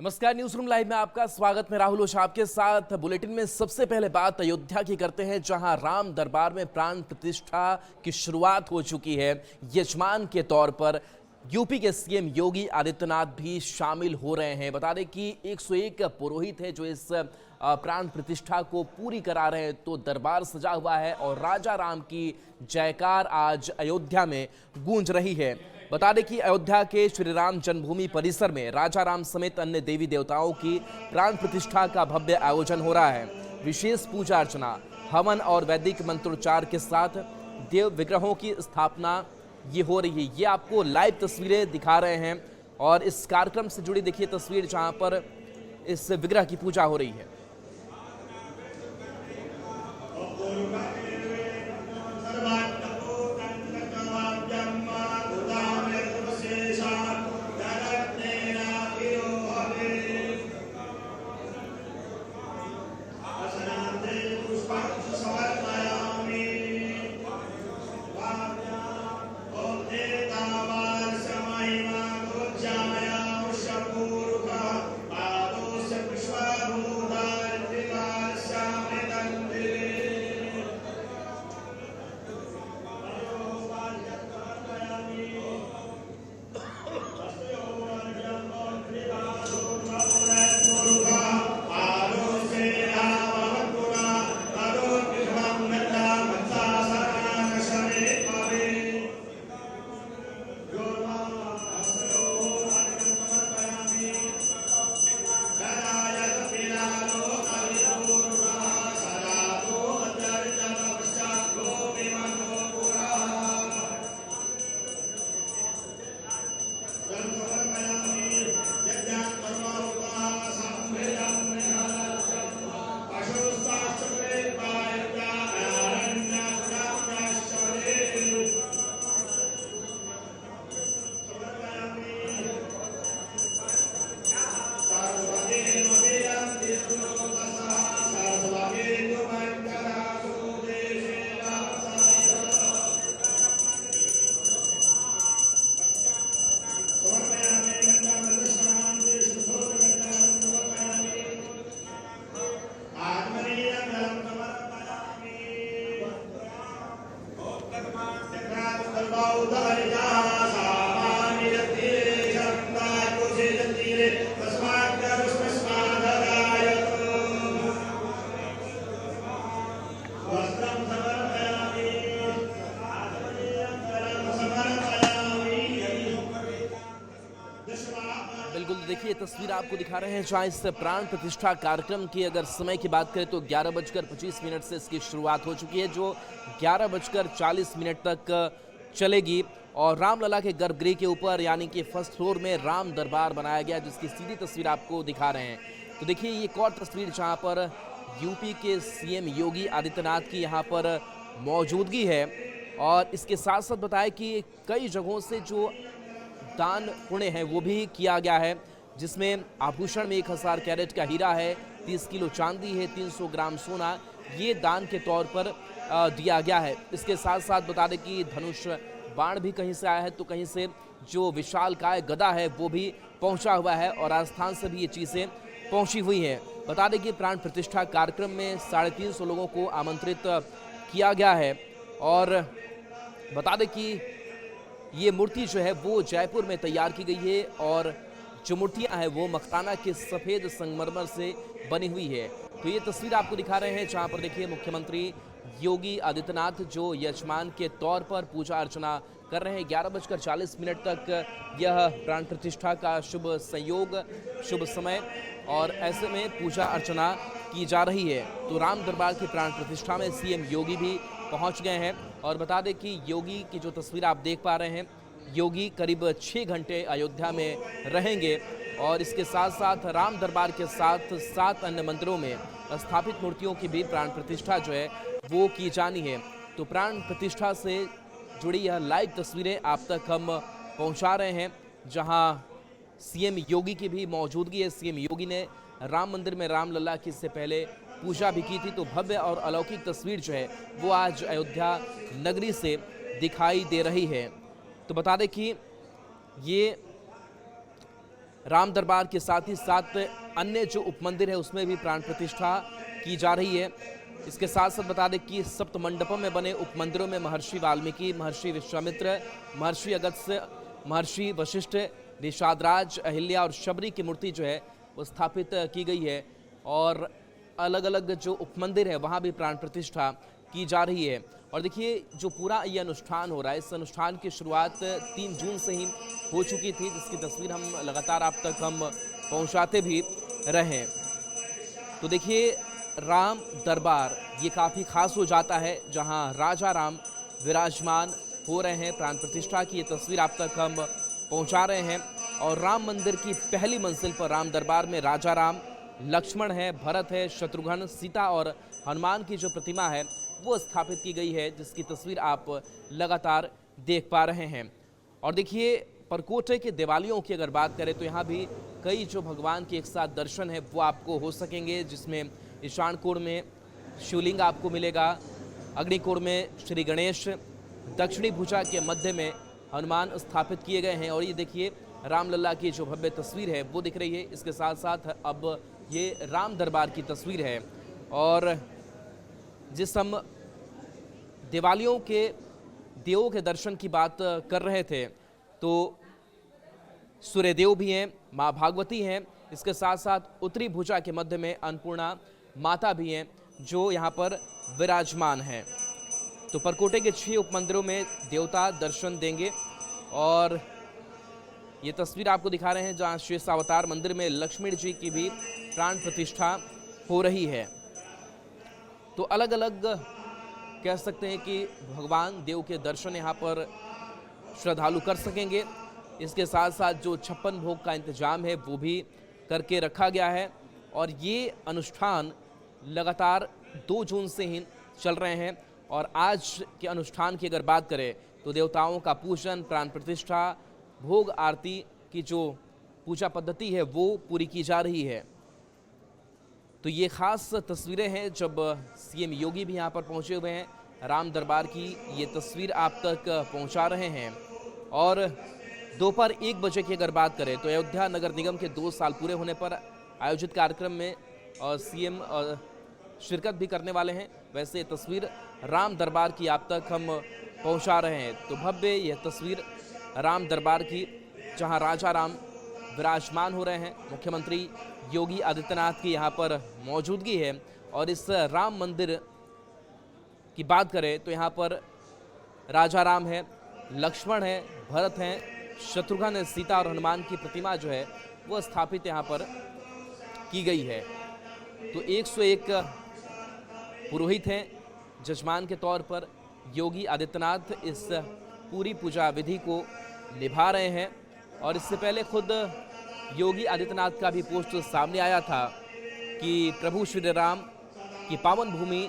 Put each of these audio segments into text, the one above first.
नमस्कार, news room live में आपका स्वागत। मैं राहुल ओझा आपके साथ। बुलेटिन में सबसे पहले बात अयोध्या की करते हैं, जहां राम दरबार में प्राण प्रतिष्ठा की शुरुआत हो चुकी है। यजमान के तौर पर यूपी के सीएम योगी आदित्यनाथ भी शामिल हो रहे हैं। बता दें कि 101 पुरोहित है जो इस प्राण प्रतिष्ठा को पूरी करा रहे हैं। तो दरबार सजा हुआ है और राजा राम की जयकार आज अयोध्या में गूंज रही है। बता दें कि अयोध्या के श्री राम जन्मभूमि परिसर में राजा राम समेत अन्य देवी देवताओं की प्राण प्रतिष्ठा का भव्य आयोजन हो रहा है। विशेष पूजा अर्चना, हवन और वैदिक मंत्रोच्चार के साथ देव विग्रहों की स्थापना ये हो रही है। ये आपको लाइव तस्वीरें दिखा रहे हैं और इस कार्यक्रम से जुड़ी देखिए तस्वीर, जहां पर इस विग्रह की पूजा हो रही है। बिल्कुल, देखिए तस्वीर आपको दिखा रहे हैं जहां इस प्राण प्रतिष्ठा कार्यक्रम की अगर समय की बात करें तो 11:25 से इसकी शुरुआत हो चुकी है, जो 11:40 तक चलेगी। और रामलला के गर्भगृह के ऊपर यानी कि फर्स्ट फ्लोर में राम दरबार बनाया गया, जिसकी सीधी तस्वीर आपको दिखा रहे हैं। तो देखिए ये एक और तस्वीर जहां पर यूपी के सीएम योगी आदित्यनाथ की यहाँ पर मौजूदगी है। और इसके साथ साथ बताया कि कई जगहों से जो दान पुण्य है वो भी किया गया है, जिसमें आभूषण में 1000 कैरेट का हीरा है, 30 किलो चांदी है, 300 ग्राम सोना, ये दान के तौर पर दिया गया है। इसके साथ साथ बता दें कि धनुष बाण भी कहीं से आया है, तो कहीं से जो विशालकाय गदा है वो भी पहुंचा हुआ है और राजस्थान से भी ये चीज़ें पहुंची हुई हैं। बता दें कि प्राण प्रतिष्ठा कार्यक्रम में 350 लोगों को आमंत्रित किया गया है। और बता दें कि ये मूर्ति जो है वो जयपुर में तैयार की गई है और जो मूर्तियां हैं वो मखताना के सफ़ेद संगमरमर से बनी हुई है। तो ये तस्वीर आपको दिखा रहे हैं जहां पर देखिए मुख्यमंत्री योगी आदित्यनाथ जो यजमान के तौर पर पूजा अर्चना कर रहे हैं। 11:40 तक यह प्राण प्रतिष्ठा का शुभ संयोग, शुभ समय, और ऐसे में पूजा अर्चना की जा रही है। तो राम दरबार की प्राण प्रतिष्ठा में सीएम योगी भी पहुंच गए हैं। और बता दें कि योगी की जो तस्वीर आप देख पा रहे हैं, योगी करीब 6 घंटे अयोध्या में रहेंगे और इसके साथ साथ राम दरबार के साथ 7 अन्य मंदिरों में स्थापित मूर्तियों की भी प्राण प्रतिष्ठा जो है वो की जानी है। तो प्राण प्रतिष्ठा से जुड़ी यह लाइव तस्वीरें आप तक हम पहुंचा रहे हैं, जहां सीएम योगी की भी मौजूदगी है। सीएम योगी ने राम मंदिर में रामलला की इससे पहले पूजा भी की थी। तो भव्य और अलौकिक तस्वीर जो है वो आज अयोध्या नगरी से दिखाई दे रही है। तो बता दें कि ये राम दरबार के साथ ही साथ अन्य जो उपमंदिर है उसमें भी प्राण प्रतिष्ठा की जा रही है। इसके साथ साथ बता दें कि सप्त मंडपों में बने उपमंदिरों में महर्षि वाल्मीकि, महर्षि विश्वामित्र, महर्षि अगस्त्य, महर्षि वशिष्ठ, निषादराज, अहिल्या और शबरी की मूर्ति जो है वो स्थापित की गई है। और अलग अलग जो उपमंदिर है वहाँ भी प्राण प्रतिष्ठा की जा रही है। और देखिए जो पूरा ये अनुष्ठान हो रहा है, इस अनुष्ठान की शुरुआत 3 जून से ही हो चुकी थी, जिसकी तस्वीर हम लगातार आप तक हम पहुंचाते भी रहे। तो देखिए राम दरबार ये काफ़ी खास हो जाता है, जहां राजा राम विराजमान हो रहे हैं। प्राण प्रतिष्ठा की ये तस्वीर आप तक हम पहुंचा रहे हैं। और राम मंदिर की पहली मंजिल पर राम दरबार में राजा राम, लक्ष्मण है, भरत है, शत्रुघ्न, सीता और हनुमान की जो प्रतिमा है वो स्थापित की गई है, जिसकी तस्वीर आप लगातार देख पा रहे हैं। और देखिए परकोटे के दिवालियों की अगर बात करें तो यहाँ भी कई जो भगवान के एक साथ दर्शन है वो आपको हो सकेंगे, जिसमें ईशान कोण में शिवलिंग आपको मिलेगा, अग्निकोण में श्री गणेश, दक्षिणी भुजा के मध्य में हनुमान स्थापित किए गए हैं। और ये देखिए रामलला की जो भव्य तस्वीर है वो दिख रही है। इसके साथ साथ अब ये राम दरबार की तस्वीर है। और जिस हम दिवालियों के देवों के दर्शन की बात कर रहे थे तो सूर्यदेव भी हैं, माँ भागवती हैं, इसके साथ साथ उत्तरी भुजा के मध्य में अन्नपूर्णा माता भी हैं जो यहाँ पर विराजमान हैं। तो परकोटे के 6 उपमंदिरों में देवता दर्शन देंगे। और ये तस्वीर आपको दिखा रहे हैं जहाँ शेषावतार मंदिर में लक्ष्मी जी की भी प्राण प्रतिष्ठा हो रही है। तो अलग अलग कह सकते हैं कि भगवान देव के दर्शन यहाँ पर श्रद्धालु कर सकेंगे। इसके साथ साथ जो 56 भोग का इंतजाम है वो भी करके रखा गया है। और ये अनुष्ठान लगातार 2 जून से ही चल रहे हैं। और आज के अनुष्ठान की अगर बात करें तो देवताओं का पूजन, प्राण प्रतिष्ठा, भोग आरती की जो पूजा पद्धति है वो पूरी की जा रही है। तो ये खास तस्वीरें हैं जब सीएम योगी भी यहाँ पर पहुँचे हुए हैं। राम दरबार की ये तस्वीर आप तक पहुँचा रहे हैं। और दोपहर 1 बजे की अगर बात करें तो अयोध्या नगर निगम के 2 साल पूरे होने पर आयोजित कार्यक्रम में सीएम शिरकत भी करने वाले हैं। वैसे ये तस्वीर राम दरबार की आप तक हम पहुंचा रहे हैं। तो भव्य यह तस्वीर राम दरबार की, जहां राजा राम विराजमान हो रहे हैं। मुख्यमंत्री योगी आदित्यनाथ की यहां पर मौजूदगी है। और इस राम मंदिर की बात करें तो यहां पर राजा राम है, लक्ष्मण है, भरत हैं, शत्रुघ्न है, सीता और हनुमान की प्रतिमा जो है वो स्थापित यहाँ पर की गई है। तो 101 पुरोहित हैं जजमान के तौर पर। योगी आदित्यनाथ इस पूरी पूजा विधि को निभा रहे हैं। और इससे पहले खुद योगी आदित्यनाथ का भी पोस्ट सामने आया था कि प्रभु श्री राम की पावन भूमि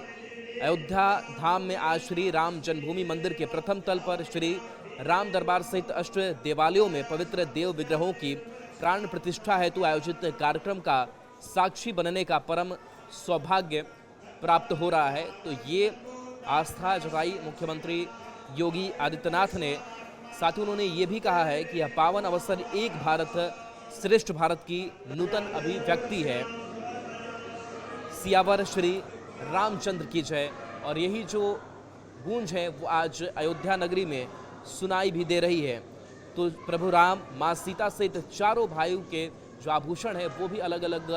अयोध्या धाम में आज श्री राम जन्मभूमि मंदिर के प्रथम तल पर श्री राम दरबार सहित अष्ट देवालयों में पवित्र देव विग्रहों की प्राण प्रतिष्ठा हेतु आयोजित कार्यक्रम का साक्षी बनने का परम सौभाग्य प्राप्त हो रहा है। तो ये आस्था जताई मुख्यमंत्री योगी आदित्यनाथ ने। साथ ही उन्होंने ये भी कहा है कि यह पावन अवसर एक भारत श्रेष्ठ भारत की नूतन अभिव्यक्ति है। सियावर श्री रामचंद्र की जय। और यही जो गूंज है वो आज अयोध्या नगरी में सुनाई भी दे रही है। तो प्रभु राम, माँ सीता सहित चारों भाइयों के जो आभूषण है वो भी अलग अलग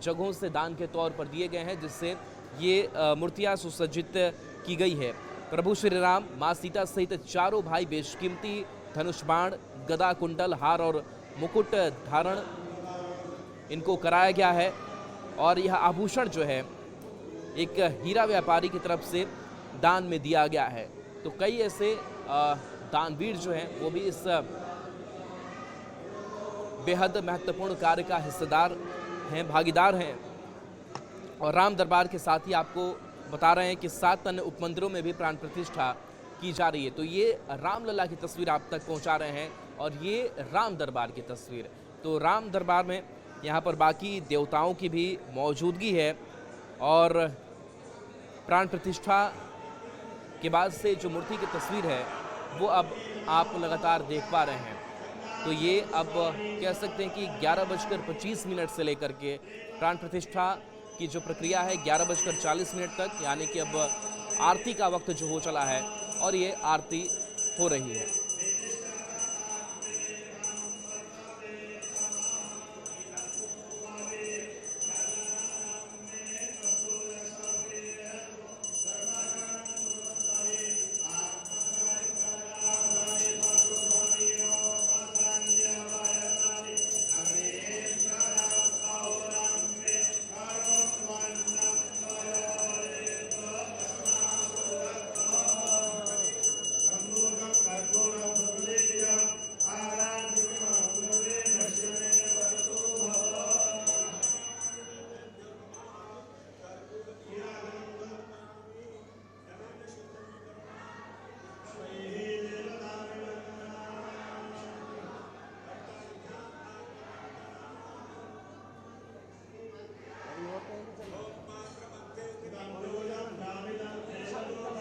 जगहों से दान के तौर पर दिए गए हैं, जिससे ये मूर्तियाँ सुसज्जित की गई है। प्रभु श्री राम, माँ सीता सहित चारों भाई बेशकीमती धनुष बाण, गदा, कुंडल, हार और मुकुट धारण इनको कराया गया है। और यह आभूषण जो है एक हीरा व्यापारी की तरफ से दान में दिया गया है। तो कई ऐसे दानवीर जो हैं वो भी इस बेहद महत्वपूर्ण कार्य का हिस्सेदार हैं, भागीदार हैं। और राम दरबार के साथ ही आपको बता रहे हैं कि 7 अन्य उपमंदिरों में भी प्राण प्रतिष्ठा की जा रही है। तो ये रामलला की तस्वीर आप तक पहुंचा रहे हैं और ये राम दरबार की तस्वीर। तो राम दरबार में यहाँ पर बाकी देवताओं की भी मौजूदगी है। और प्राण प्रतिष्ठा के बाद से जो मूर्ति की तस्वीर है वो अब आप लगातार देख पा रहे हैं। तो ये अब कह सकते हैं कि 11:25 से लेकर के प्राण प्रतिष्ठा की जो प्रक्रिया है 11:40 तक, यानी कि अब आरती का वक्त जो हो चला है और ये आरती हो रही है।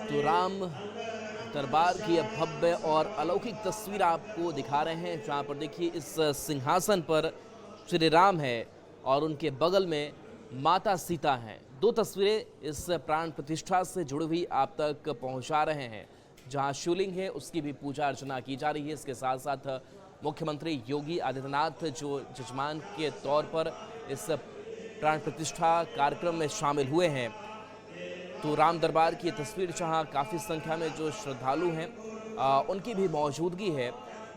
तो राम दरबार की अब भव्य और अलौकिक तस्वीर आपको दिखा रहे हैं, जहाँ पर देखिए इस सिंहासन पर श्री राम है और उनके बगल में माता सीता हैं। दो तस्वीरें इस प्राण प्रतिष्ठा से जुड़ी हुई आप तक पहुंचा रहे हैं। जहां शिवलिंग है उसकी भी पूजा अर्चना की जा रही है। इसके साथ साथ मुख्यमंत्री योगी आदित्यनाथ जो जजमान के तौर पर इस प्राण प्रतिष्ठा कार्यक्रम में शामिल हुए हैं। तो राम दरबार की तस्वीर जहां काफ़ी संख्या में जो श्रद्धालु हैं उनकी भी मौजूदगी है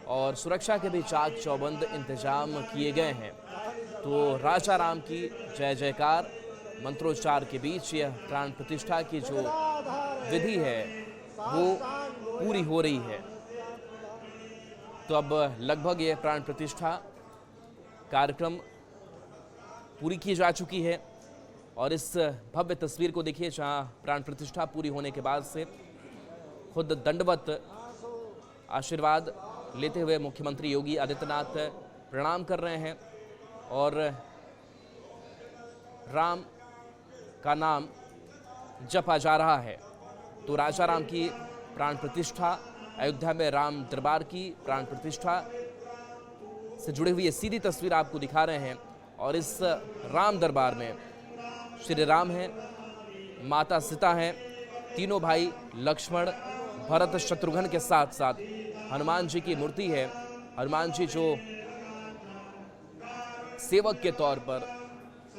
और सुरक्षा के भी चाक चौबंद इंतजाम किए गए हैं। तो राजा राम की जय जयकार मंत्रोच्चार के बीच यह प्राण प्रतिष्ठा की जो विधि है वो पूरी हो रही है। तो अब लगभग ये प्राण प्रतिष्ठा कार्यक्रम पूरी की जा चुकी है और इस भव्य तस्वीर को देखिए जहाँ प्राण प्रतिष्ठा पूरी होने के बाद से खुद दंडवत आशीर्वाद लेते हुए मुख्यमंत्री योगी आदित्यनाथ प्रणाम कर रहे हैं और राम का नाम जपा जा रहा है। तो राजा राम की प्राण प्रतिष्ठा, अयोध्या में राम दरबार की प्राण प्रतिष्ठा से जुड़ी हुई ये सीधी तस्वीर आपको दिखा रहे हैं और इस राम दरबार में श्री राम हैं, माता सीता हैं, तीनों भाई लक्ष्मण भरत शत्रुघ्न के साथ साथ हनुमान जी की मूर्ति है। हनुमान जी जो सेवक के तौर पर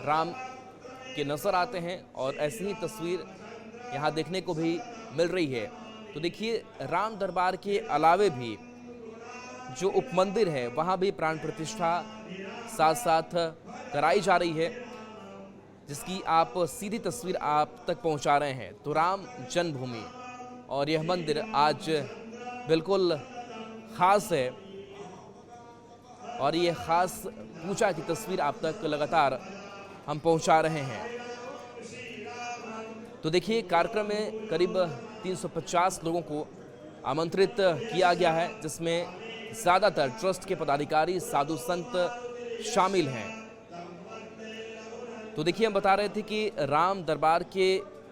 राम के नजर आते हैं और ऐसी ही तस्वीर यहाँ देखने को भी मिल रही है। तो देखिए राम दरबार के अलावे भी जो उपमंदिर है वहाँ भी प्राण प्रतिष्ठा साथ साथ कराई जा रही है, जिसकी आप सीधी तस्वीर आप तक पहुंचा रहे हैं। तो राम जन्मभूमि और यह मंदिर आज बिल्कुल खास है और ये खास पूजा की तस्वीर आप तक लगातार हम पहुंचा रहे हैं। तो देखिए कार्यक्रम में करीब 350 लोगों को आमंत्रित किया गया है, जिसमें ज़्यादातर ट्रस्ट के पदाधिकारी साधु संत शामिल हैं। तो देखिए हम बता रहे थे कि राम दरबार के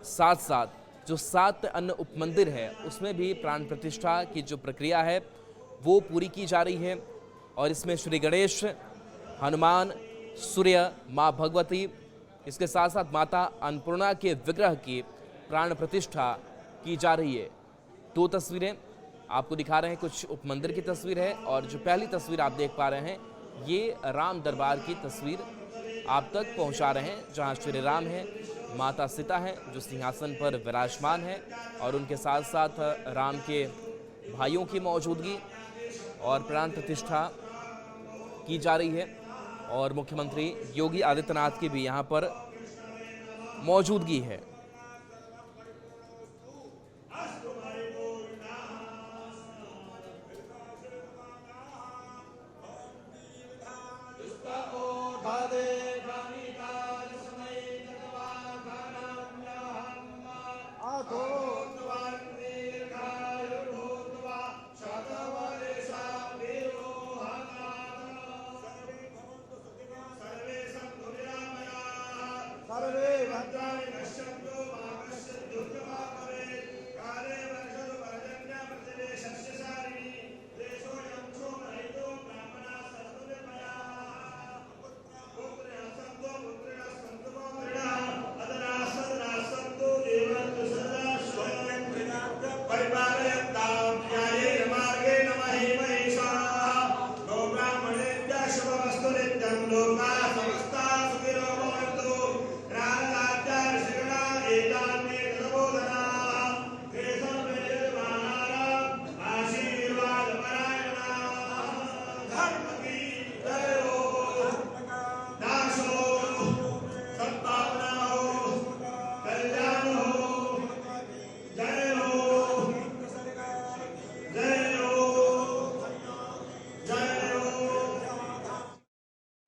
साथ साथ जो 7 अन्य उपमंदिर है उसमें भी प्राण प्रतिष्ठा की जो प्रक्रिया है वो पूरी की जा रही है और इसमें श्री गणेश, हनुमान, सूर्य, माँ भगवती, इसके साथ साथ माता अन्नपूर्णा के विग्रह की प्राण प्रतिष्ठा की जा रही है। 2 तस्वीरें आपको दिखा रहे हैं, कुछ उपमंदिर की तस्वीर है और जो पहली तस्वीर आप देख पा रहे हैं ये राम दरबार की तस्वीर आप तक पहुंचा रहे हैं, जहां श्री राम हैं, माता सीता हैं जो सिंहासन पर विराजमान है और उनके साथ साथ राम के भाइयों की मौजूदगी और प्राण प्रतिष्ठा की जा रही है और मुख्यमंत्री योगी आदित्यनाथ की भी यहाँ पर मौजूदगी है। परिपालयन्तां न्यायेन मार्गेण महीं महिषाः गो ब्राह्मणेभ्यः शुभमस्तु नित्यं लोकाः समस्ताः सुखिनो भवन्तु रामराज्याभिषेकणा एतान्मे तदबोधनाः ते सर्वे यजमानाः आशीर्वादपरायणाः धर्म की जय हो नाश हो सद्भावना हो कल्याण हो जय हो जय हो जय हो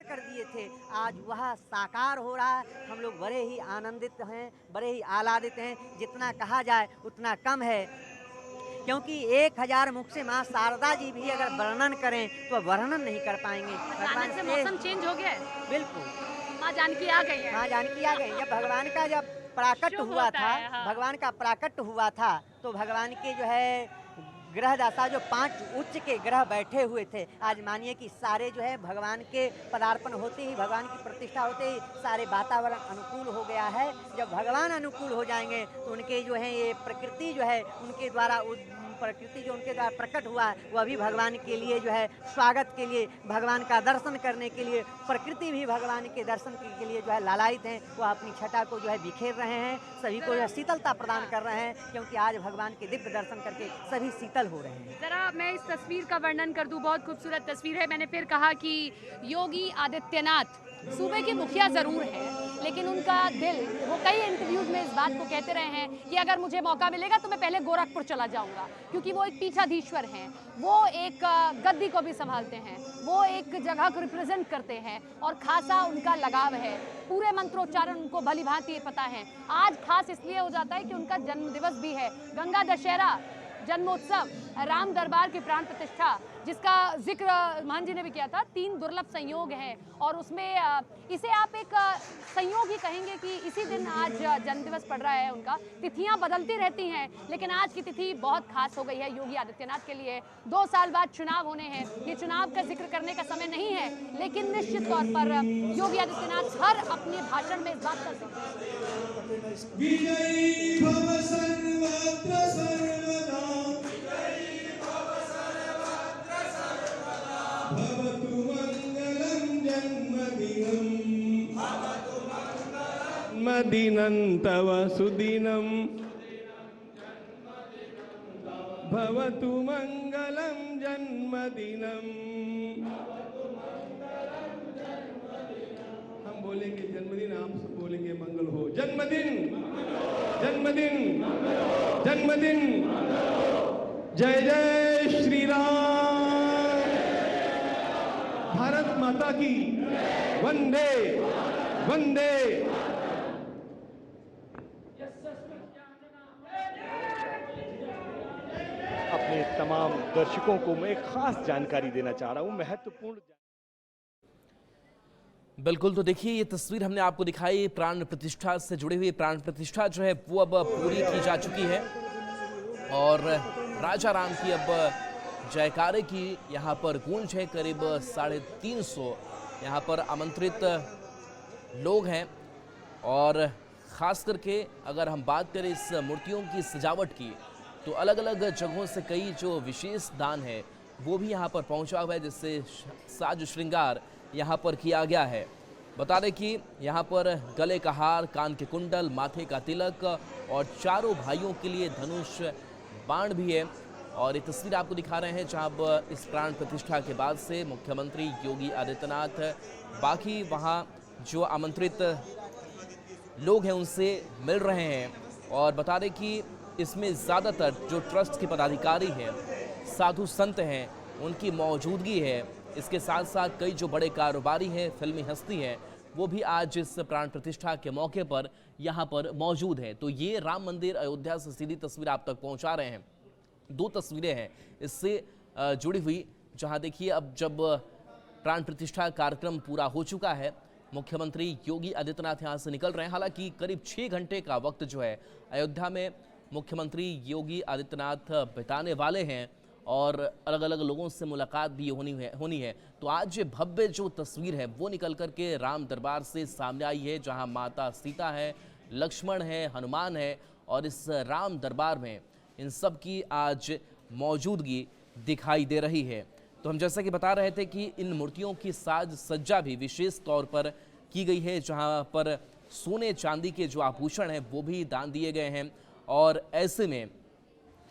कर दिए थे, आज वह साकार हो रहा है। हम लोग बड़े ही आनंदित हैं, बड़े ही आह्लादित हैं। जितना कहा जाए उतना कम है, क्योंकि 1000 मुख से माँ शारदा जी भी अगर वर्णन करें तो वर्णन नहीं कर पाएंगे। अचानक से मौसम चेंज हो गया है। बिल्कुल, माँ जानकी आ गई है। माँ जानकी आ गई। जब भगवान का जब प्राकट शुभ हुआ होता था, है, हाँ। भगवान का प्राकट हुआ था तो भगवान के जो है ग्रह दशा जो 5 उच्च के ग्रह बैठे हुए थे, आज मानिए कि सारे जो है भगवान के पदार्पण होते ही, भगवान की प्रतिष्ठा होते ही सारे वातावरण अनुकूल हो गया है। जब भगवान अनुकूल हो जाएंगे तो उनके जो है ये प्रकृति जो है उनके द्वारा प्रकृति जो उनके द्वारा प्रकट हुआ है वह भी भगवान के लिए जो है स्वागत के लिए, भगवान का दर्शन करने के लिए, प्रकृति भी भगवान के दर्शन के लिए जो है लालायित हैं। वह अपनी छटा को जो है बिखेर रहे हैं, सभी को जो है शीतलता प्रदान कर रहे हैं, क्योंकि आज भगवान के दिव्य दर्शन करके सभी शीतल हो रहे हैं। जरा मैं इस तस्वीर का वर्णन कर दूं, बहुत खूबसूरत तस्वीर है। मैंने फिर कहा कि योगी आदित्यनाथ सूबे के मुखिया ज़रूर हैं, लेकिन उनका दिल, वो कई इंटरव्यूज़ में इस बात को कहते रहे हैं कि अगर मुझे मौका मिलेगा तो मैं पहले गोरखपुर चला जाऊंगा, क्योंकि वो एक पीठाधीश्वर हैं, वो एक गद्दी को भी संभालते हैं, वो एक जगह को रिप्रेजेंट करते हैं और खासा उनका लगाव है। पूरे मंत्रोच्चारण उनको भली भांति पता है। आज खास इसलिए हो जाता है कि उनका जन्म दिवस भी है, गंगा दशहरा, जन्मोत्सव, राम दरबार की प्राण प्रतिष्ठा, जिसका जिक्र मान जी ने भी किया था। 3 दुर्लभ संयोग हैं और उसमें इसे आप एक संयोग ही कहेंगे कि इसी दिन आज जन्मदिवस पड़ रहा है उनका। तिथियां बदलती रहती हैं, लेकिन आज की तिथि बहुत खास हो गई है योगी आदित्यनाथ के लिए। 2 साल बाद चुनाव होने हैं, ये चुनाव का जिक्र करने का समय नहीं है, लेकिन निश्चित तौर पर योगी आदित्यनाथ हर अपने भाषण में इस बात का जिक्र विजयी भव सर्वत्र सर्वदा भवतु मंगलम जन्मदिनम मदिनं तव सुदिनं भवतु मंगलम जन्मदिनम। हम बोलेंगे जन्मदिन, आप सब बोलेंगे मंगल हो। जन्मदिन जन्मदिन जन्मदिन। जय जय श्री राम, भारत माता की वंदे वंदे। अपने तमाम दर्शकों को मैं एक खास जानकारी देना चाह रहा हूं, महत्वपूर्ण। बिल्कुल, तो देखिए ये तस्वीर हमने आपको दिखाई प्राण प्रतिष्ठा से जुड़ी हुई। प्राण प्रतिष्ठा जो है वो अब पूरी की जा चुकी है और राजा राम की अब जयकारे की यहाँ पर गूंज है। करीब 350 यहाँ पर आमंत्रित लोग हैं और ख़ास करके अगर हम बात करें इस मूर्तियों की सजावट की, तो अलग अलग जगहों से कई जो विशेष दान है वो भी यहाँ पर पहुँचा हुआ है, जिससे साज श्रृंगार यहाँ पर किया गया है। बता दें कि यहाँ पर गले का हार, कान के कुंडल, माथे का तिलक और चारों भाइयों के लिए धनुष बाण भी है। और ये तस्वीर आपको दिखा रहे हैं जहाँ अब इस प्राण प्रतिष्ठा के बाद से मुख्यमंत्री योगी आदित्यनाथ बाकी वहाँ जो आमंत्रित लोग हैं उनसे मिल रहे हैं। और बता दें कि इसमें ज़्यादातर जो ट्रस्ट के पदाधिकारी हैं, साधु संत हैं, उनकी मौजूदगी है। इसके साथ साथ कई जो बड़े कारोबारी हैं, फिल्मी हस्ती हैं, वो भी आज इस प्राण प्रतिष्ठा के मौके पर यहाँ पर मौजूद हैं। तो ये राम मंदिर अयोध्या से सीधी तस्वीर आप तक पहुँचा रहे हैं। 2 तस्वीरें हैं इससे जुड़ी हुई, जहाँ देखिए अब जब प्राण प्रतिष्ठा कार्यक्रम पूरा हो चुका है, मुख्यमंत्री योगी आदित्यनाथ यहाँ से निकल रहे हैं। हालांकि करीब 6 घंटे का वक्त जो है अयोध्या में मुख्यमंत्री योगी आदित्यनाथ बिताने वाले हैं और अलग अलग लोगों से मुलाकात भी होनी है। तो आज भव्य जो तस्वीर है वो निकल करके राम दरबार से सामने आई है, जहां माता सीता है, लक्ष्मण है, हनुमान है और इस राम दरबार में इन सब की आज मौजूदगी दिखाई दे रही है। तो हम जैसा कि बता रहे थे कि इन मूर्तियों की साज सज्जा भी विशेष तौर पर की गई है, जहां पर सोने चांदी के जो आभूषण हैं वो भी दान दिए गए हैं। और ऐसे में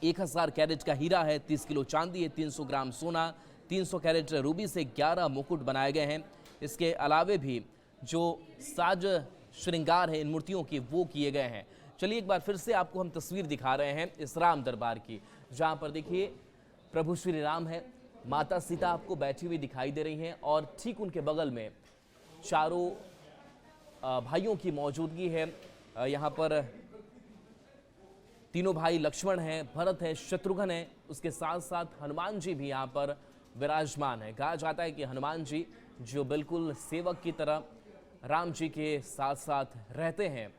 1000 कैरेट का हीरा है, 30 किलो चांदी है, 300 ग्राम सोना, 300 कैरेट रूबी से 11 मुकुट बनाए गए हैं। इसके अलावे भी जो साज श्रृंगार है इन मूर्तियों की वो किए गए हैं। चलिए एक बार फिर से आपको हम तस्वीर दिखा रहे हैं इस राम दरबार की, जहां पर देखिए प्रभु श्री राम है, माता सीता आपको बैठी हुई दिखाई दे रही हैं और ठीक उनके बगल में चारों भाइयों की मौजूदगी है। यहाँ पर तीनों भाई लक्ष्मण हैं, भरत है, शत्रुघ्न है, उसके साथ साथ हनुमान जी भी यहाँ पर विराजमान है। कहा जाता है कि हनुमान जी जो बिल्कुल सेवक की तरह राम जी के साथ साथ रहते हैं,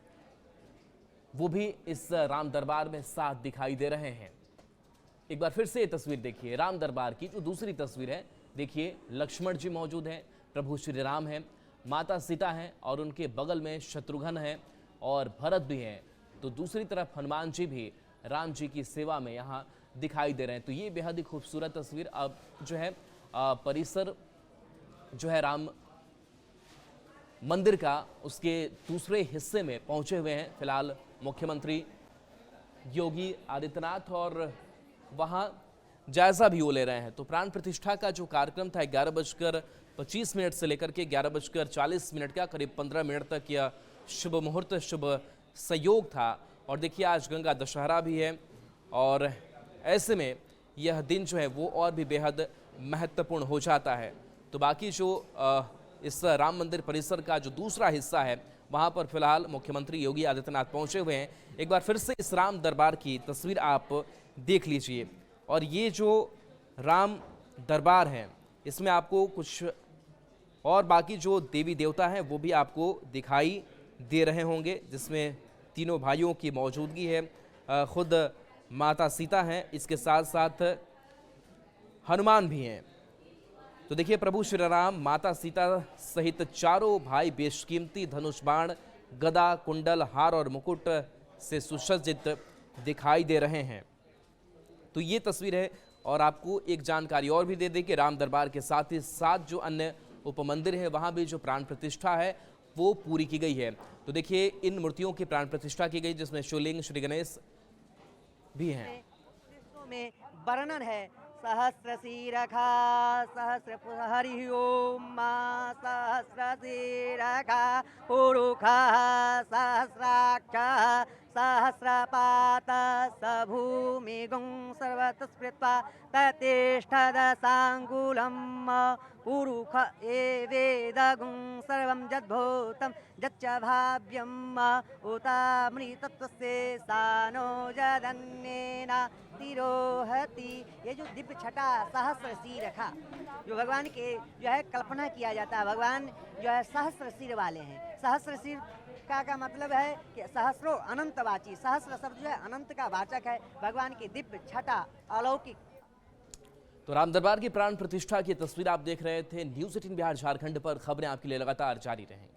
वो भी इस राम दरबार में साथ दिखाई दे रहे हैं। एक बार फिर से ये तस्वीर देखिए राम दरबार की। जो दूसरी तस्वीर है देखिए, लक्ष्मण जी मौजूद हैं, प्रभु श्री राम हैं, माता सीता हैं और उनके बगल में शत्रुघ्न हैं और भरत भी हैं। तो दूसरी तरफ हनुमान जी भी राम जी की सेवा में यहाँ दिखाई दे रहे हैं। तो ये बेहद ही खूबसूरत तस्वीर अब जो है परिसर जो है राम मंदिर का, उसके दूसरे हिस्से में पहुंचे हुए हैं फिलहाल मुख्यमंत्री योगी आदित्यनाथ, और वहां जायजा भी वो ले रहे हैं। तो प्राण प्रतिष्ठा का जो कार्यक्रम था 11:25 से लेकर के 11:40 का करीब 15 मिनट तक यह शुभ मुहूर्त, शुभ संयोग था। और देखिए आज गंगा दशहरा भी है और ऐसे में यह दिन जो है वो और भी बेहद महत्वपूर्ण हो जाता है। तो बाकी जो इस राम मंदिर परिसर का जो दूसरा हिस्सा है वहां पर फिलहाल मुख्यमंत्री योगी आदित्यनाथ पहुंचे हुए हैं। एक बार फिर से इस राम दरबार की तस्वीर आप देख लीजिए। और ये जो राम दरबार है इसमें आपको कुछ और बाकी जो देवी देवता हैं वो भी आपको दिखाई दे रहे होंगे, जिसमें तीनों भाइयों की मौजूदगी है, खुद माता सीता हैं, इसके साथ साथ हनुमान भी हैं। तो देखिए प्रभु श्री राम, माता सीता सहित चारों भाई बेशकीमती धनुष बाण, गदा, कुंडल, हार और मुकुट से सुसज्जित दिखाई दे रहे हैं। तो ये तस्वीर है। और आपको एक जानकारी और भी दे दें कि राम दरबार के साथ ही साथ जो अन्य उपमंदिर है वहाँ भी जो प्राण प्रतिष्ठा है वो पूरी की गई है। तो देखिए इन मूर्तियों की प्राण प्रतिष्ठा की गई, जिसमें शिवलिंग, श्री गणेश भी हैं। में वर्णन है सहस्रशीरखा सहस्रहरि ओम सहस्रशीरखा पुरुखा सहस्राक्षा सहस्रपात सभूमिगुं सर्वतस्पृत्वा ततिष्ठदशाङ्गुलं पुरुख एवेदगुं सर्वं यद्भूतं यच्च भाव्यम् उतामृतत्वस्य सानो जदन्येन तिरोहति। ये जो दिव्य छटा सहस्र शीरखा जो भगवान के जो है कल्पना किया जाता है, भगवान जो है सहस्र सिर वाले हैं। सहस्र सिर का मतलब है कि सहस्रो अनंतवाची, सहस्र शब्द जो है अनंत का वाचक है। भगवान की दिव्य छटा अलौकिक। तो राम दरबार की प्राण प्रतिष्ठा की तस्वीर आप देख रहे थे। न्यूज़ 18 बिहार झारखंड पर खबरें आपके लिए लगातार जारी रहेंगी।